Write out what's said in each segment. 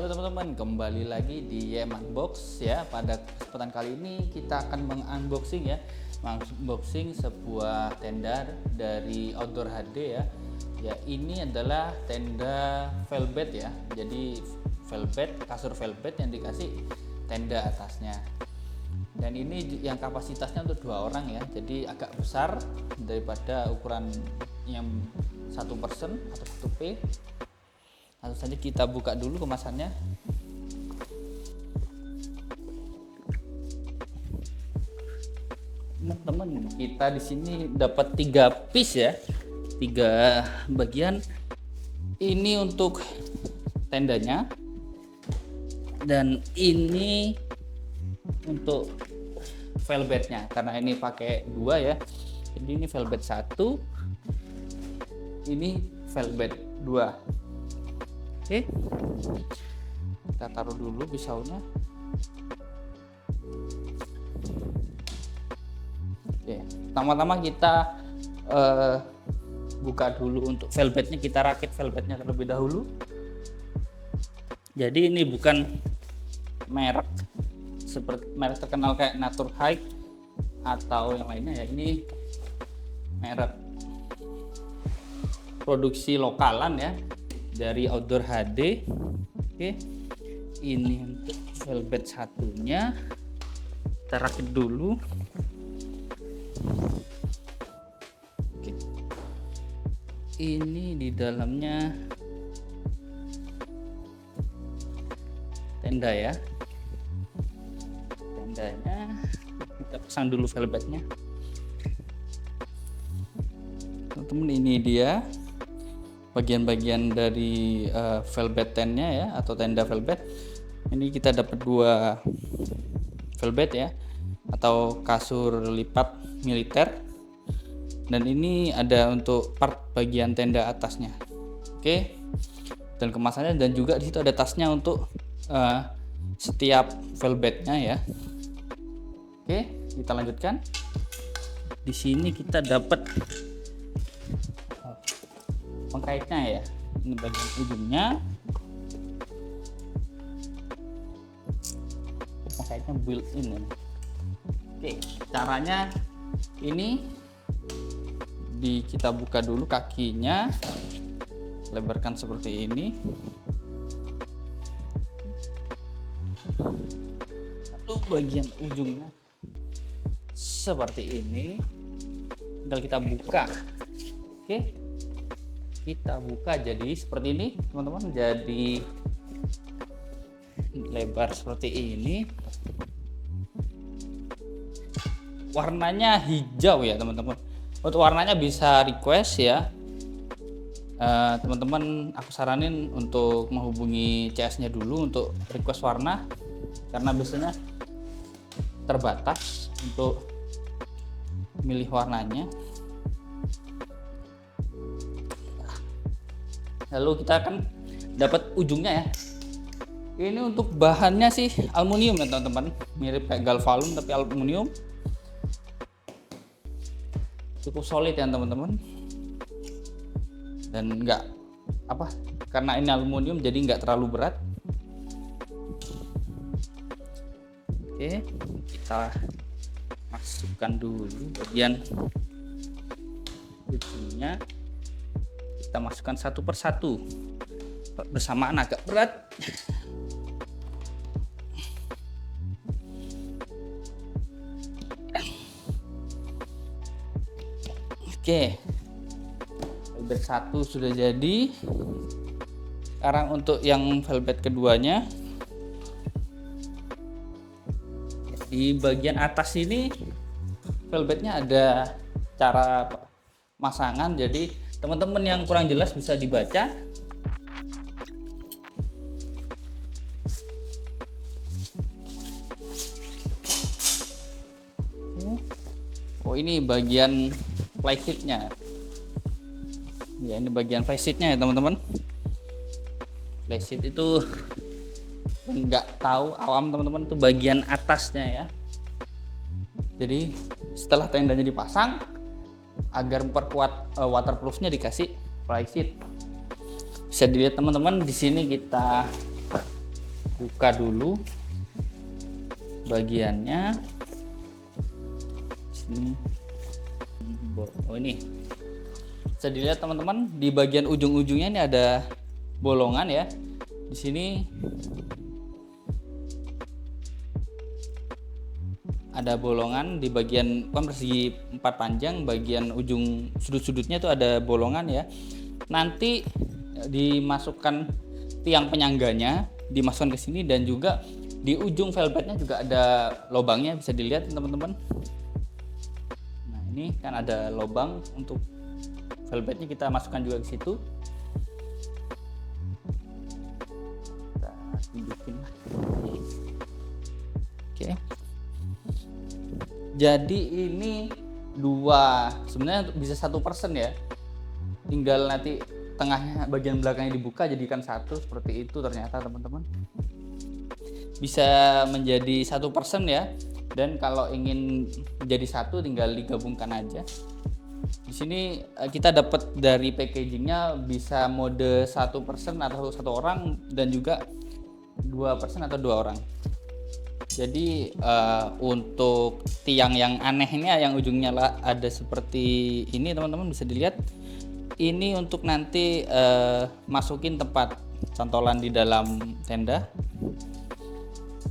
Halo teman-teman, kembali lagi di YM Unbox ya. Pada kesempatan kali ini kita akan mengunboxing sebuah tenda dari Outdoor HD ya. Ya, ini adalah tenda velvet ya. Jadi kasur velvet yang dikasih tenda atasnya. Dan ini yang kapasitasnya untuk 2 orang ya. Jadi agak besar daripada ukuran yang 1 person atau 1P. Langsung saja kita buka dulu kemasannya. Teman-teman, kita di sini dapat 3 piece ya, 3 bagian. Ini untuk tendanya, dan ini untuk velvetnya. Karena ini pakai 2 ya, jadi ini velvet 1, ini velvet 2. Oke, kita taruh dulu pisaunya. Oke, pertama-tama kita buka dulu untuk velvetnya. Kita rakit velvetnya terlebih dahulu. Jadi ini bukan merek seperti merek terkenal kayak Natur High atau yang lainnya ya. Ini merek produksi lokalan ya, dari Outdoor HD. Oke, ini untuk velvet satunya, kita rakit dulu. Oke, ini di dalamnya tenda ya, tendanya kita pasang dulu velvetnya. Teman-teman, ini dia bagian-bagian dari velvet tentnya ya, atau tenda velvet. Ini kita dapat 2 velvet ya, atau kasur lipat militer. Dan ini ada untuk part bagian tenda atasnya. Oke, dan kemasannya, dan juga di situ ada tasnya untuk setiap velvetnya ya. Oke, kita lanjutkan. Di sini kita dapat pengkaitnya ya, ini bagian ujungnya, pengkaitnya built-in ya. Oke, caranya ini kita buka dulu kakinya, lebarkan seperti ini, lalu bagian ujungnya seperti ini, tinggal kita buka. Oke, kita buka jadi seperti ini teman-teman, jadi lebar seperti ini, warnanya hijau ya teman-teman. Untuk warnanya bisa request ya teman-teman. Aku saranin untuk menghubungi CS nya dulu untuk request warna, karena biasanya terbatas untuk milih warnanya. Lalu kita akan dapat ujungnya ya. Ini untuk bahannya sih aluminium ya teman-teman, mirip kayak Galvalum tapi aluminium. Cukup solid ya teman-teman, dan karena ini aluminium jadi nggak terlalu berat. Oke, kita masukkan dulu bagian ujungnya. Kita masukkan satu persatu, bersamaan agak berat. Oke, velvet 1 sudah jadi. Sekarang untuk yang velvet keduanya, di bagian atas ini velvetnya ada cara pemasangan, jadi teman-teman yang kurang jelas bisa dibaca. Oh, ini bagian flysheetnya ya, ini bagian flysheetnya ya teman-teman. Flysheet itu nggak tahu, awam teman-teman, itu bagian atasnya ya. Jadi setelah tendanya dipasang, agar memperkuat waterproofnya, dikasih flysheet. Bisa dilihat teman-teman, di sini kita buka dulu bagiannya sini. Oh, ini bisa dilihat teman-teman, di bagian ujung-ujungnya ini ada bolongan ya. Di sini ada bolongan di bagian kan persegi 4 panjang, bagian ujung sudut-sudutnya itu ada bolongan ya. Nanti dimasukkan tiang penyangganya, dimasukkan ke sini, dan juga di ujung velvetnya juga ada lubangnya, bisa dilihat teman-teman. Nah, ini kan ada lubang untuk velvetnya, kita masukkan juga ke situ. Kita tunjukin. Oke. Jadi ini sebenarnya bisa 1% ya. Tinggal nanti tengahnya, bagian belakangnya dibuka jadikan satu, seperti itu ternyata teman-teman. Bisa menjadi 1% ya. Dan kalau ingin jadi satu tinggal digabungkan aja. Di sini kita dapat dari packagingnya bisa mode 1% atau 1 orang, dan juga 2% atau 2 orang. Jadi untuk tiang yang aneh ini, yang ujungnya ada seperti ini teman-teman, bisa dilihat. Ini untuk nanti masukin tempat cantolan di dalam tenda.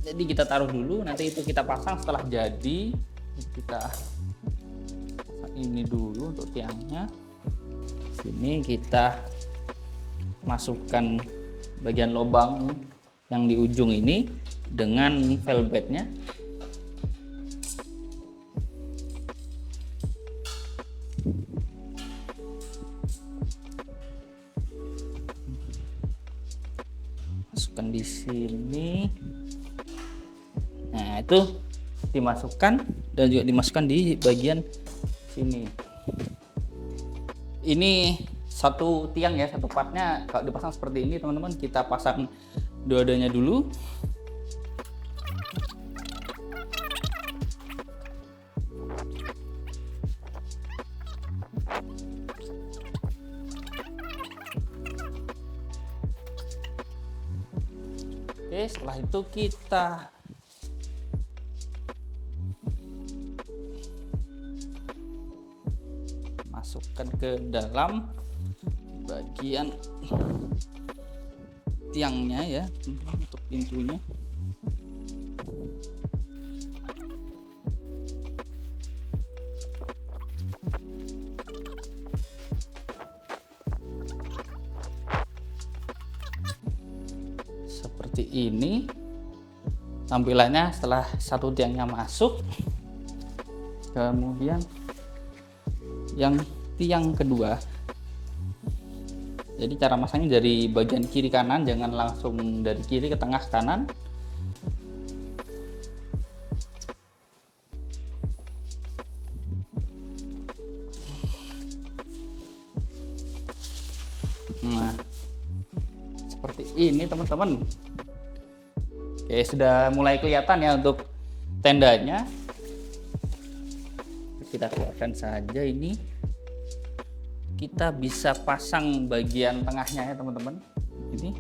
Jadi kita taruh dulu, nanti itu kita pasang setelah jadi. Kita pasang ini dulu untuk tiangnya. Sini kita masukkan bagian lubang yang di ujung ini dengan velvetnya. Masukkan di sini. Nah, itu dimasukkan, dan juga dimasukkan di bagian sini. Ini satu tiang ya, satu partnya. Kalau dipasang seperti ini teman-teman, kita pasang dua-duanya dulu. Oke, setelah itu kita masukkan ke dalam bagian tiangnya ya, untuk pintunya. Seperti ini tampilannya setelah satu tiangnya masuk. Kemudian yang tiang kedua, jadi cara masangnya dari bagian kiri kanan, jangan langsung dari kiri ke tengah kanan. Nah, seperti ini teman-teman. Oke, sudah mulai kelihatan ya untuk tendanya. Kita keluarkan saja ini. Kita bisa pasang bagian tengahnya ya teman-teman. Ini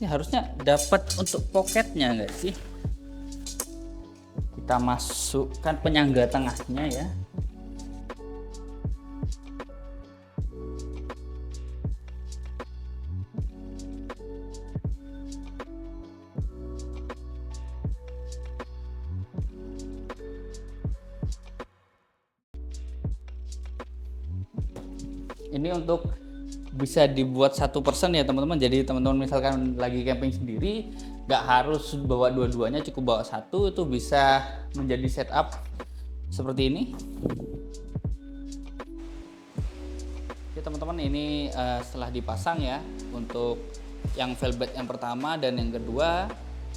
harusnya dapat untuk poketnya enggak sih? Kita masukkan penyangga tengahnya ya. Ini untuk bisa dibuat 1% ya teman-teman. Jadi teman-teman misalkan lagi camping sendiri, nggak harus bawa dua-duanya, cukup bawa satu, itu bisa menjadi setup seperti ini. Oke teman-teman, ini setelah dipasang ya, untuk yang velvet yang pertama dan yang kedua.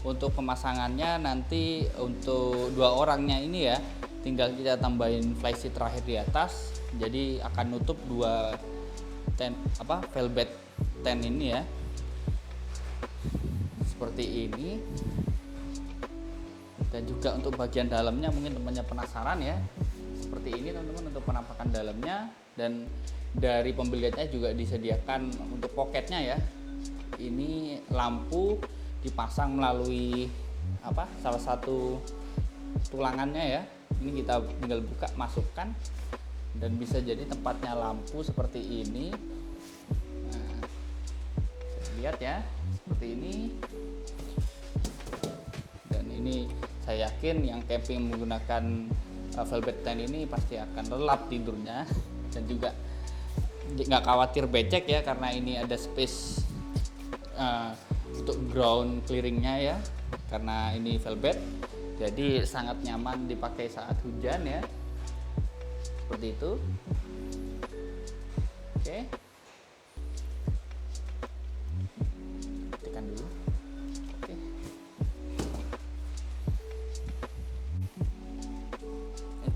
Untuk pemasangannya nanti untuk 2 orangnya ini ya, tinggal kita tambahin flysheet terakhir di atas. Jadi akan nutup 2 velvet tent ini ya, seperti ini. Dan juga untuk bagian dalamnya, mungkin temannya penasaran ya, seperti ini teman-teman untuk penampakan dalamnya. Dan dari pembeliannya juga disediakan untuk poketnya ya. Ini lampu dipasang melalui salah satu tulangannya ya. Ini kita tinggal buka, masukkan, dan bisa jadi tempatnya lampu seperti ini. Nah, lihat ya, seperti ini. Dan ini saya yakin yang camping menggunakan velvet tent ini pasti akan lelap tidurnya, dan juga nggak khawatir becek ya, karena ini ada space untuk ground clearingnya ya, karena ini velvet, jadi sangat nyaman dipakai saat hujan ya, seperti itu. Oke, tekan dulu.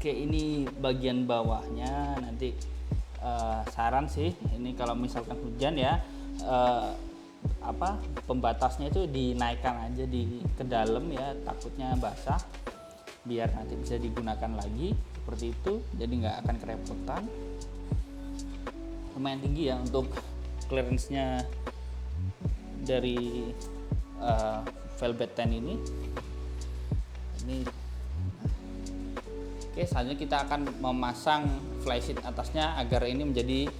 Oke, ini bagian bawahnya. Nanti saran sih, ini kalau misalkan hujan ya, pembatasnya itu dinaikkan aja ke dalam ya, takutnya basah, biar nanti bisa digunakan lagi seperti itu, jadi nggak akan kerepotan. Lumayan tinggi ya untuk clearance-nya dari velvet tent ini. Oke, selanjutnya kita akan memasang flysheet atasnya agar ini menjadi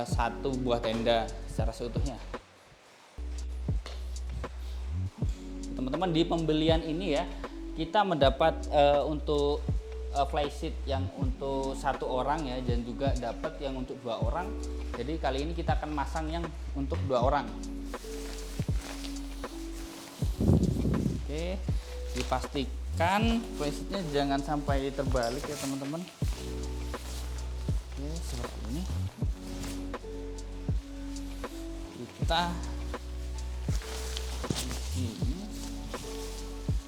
satu buah tenda secara seutuhnya. Teman-teman, di pembelian ini ya, kita mendapat untuk flysheet yang untuk 1 orang ya, dan juga dapat yang untuk 2 orang. Jadi kali ini kita akan masang yang untuk 2 orang. Oke, dipastikan flysheetnya jangan sampai terbalik ya teman-teman. Oke, seperti ini. Kita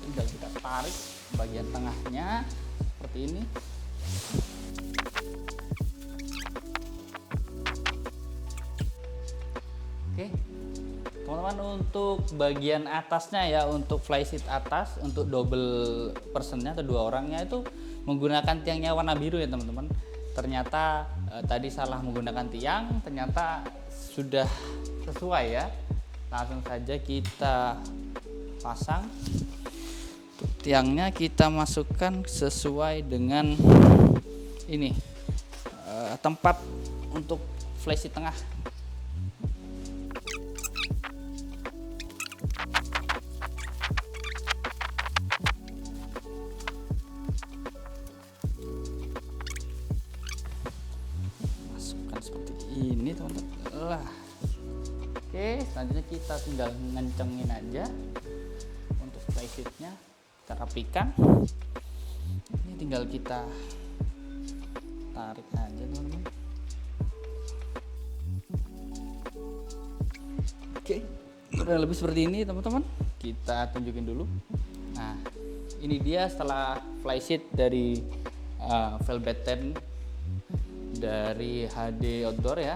tinggal kita tarik bagian tengahnya seperti ini. Oke, teman-teman, untuk bagian atasnya ya, untuk flysheet atas untuk double personnya atau 2 orangnya itu menggunakan tiangnya warna biru ya teman-teman. Ternyata tadi salah menggunakan tiang, ternyata sudah sesuai ya. Langsung saja kita pasang. Tiangnya kita masukkan sesuai dengan ini tempat untuk flysheet tengah. Masukkan seperti ini teman-teman. Oke, selanjutnya kita tinggal ngencengin aja untuk flysheetnya. Kita rapikan. Ini tinggal kita tarik aja teman-teman. Oke, kurang lebih seperti ini teman-teman. Kita tunjukin dulu. Nah, ini dia setelah flysheet dari velvet tent dari HD Outdoor ya.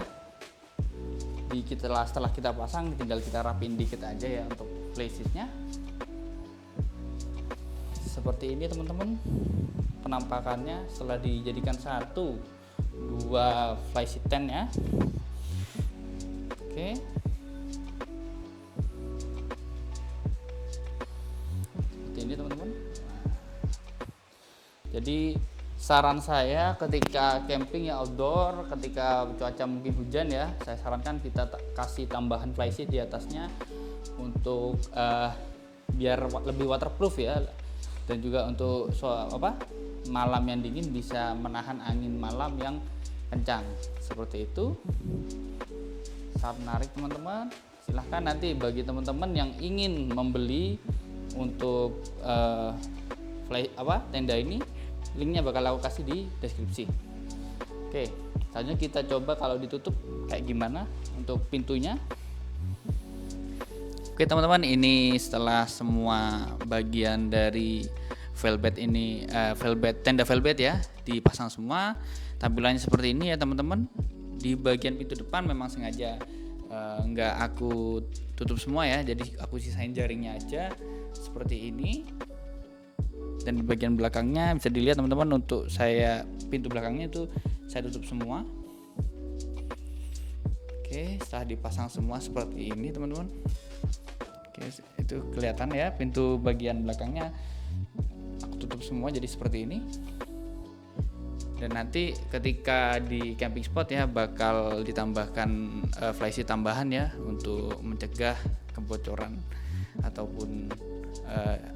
Setelah kita pasang, tinggal kita rapin dikit aja ya untuk flysheetnya. Seperti ini teman-teman penampakannya setelah dijadikan 2 flysheet tent ya. Oke, seperti ini teman-teman. Jadi saran saya ketika camping ya outdoor, ketika cuaca mungkin hujan ya, saya sarankan kita kasih tambahan flysheet di atasnya untuk biar lebih waterproof ya, dan juga untuk malam yang dingin bisa menahan angin malam yang kencang seperti itu. Sangat menarik teman-teman. Silahkan nanti bagi teman-teman yang ingin membeli untuk tenda ini, linknya bakal aku kasih di deskripsi. Oke, selanjutnya kita coba kalau ditutup kayak gimana untuk pintunya. Oke teman-teman, ini setelah semua bagian dari velvet ini, tenda velvet ya, dipasang semua, tampilannya seperti ini ya teman-teman. Di bagian pintu depan memang sengaja nggak aku tutup semua ya, jadi aku sisain jaringnya aja seperti ini. Dan di bagian belakangnya bisa dilihat teman-teman, untuk saya pintu belakangnya itu saya tutup semua. Oke, setelah dipasang semua seperti ini teman-teman. Oke, itu kelihatan ya, pintu bagian belakangnya aku tutup semua jadi seperti ini. Dan nanti ketika di camping spot ya bakal ditambahkan flysheet tambahan ya untuk mencegah kebocoran ataupun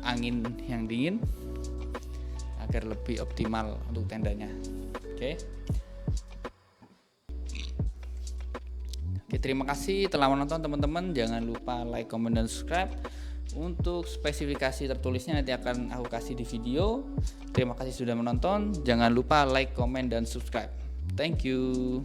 angin yang dingin agar lebih optimal untuk tendanya. Oke. Oke, terima kasih telah menonton teman-teman. Jangan lupa like, comment, dan subscribe. Untuk spesifikasi tertulisnya nanti akan aku kasih di video. Terima kasih sudah menonton. Jangan lupa like, comment, dan subscribe. Thank you.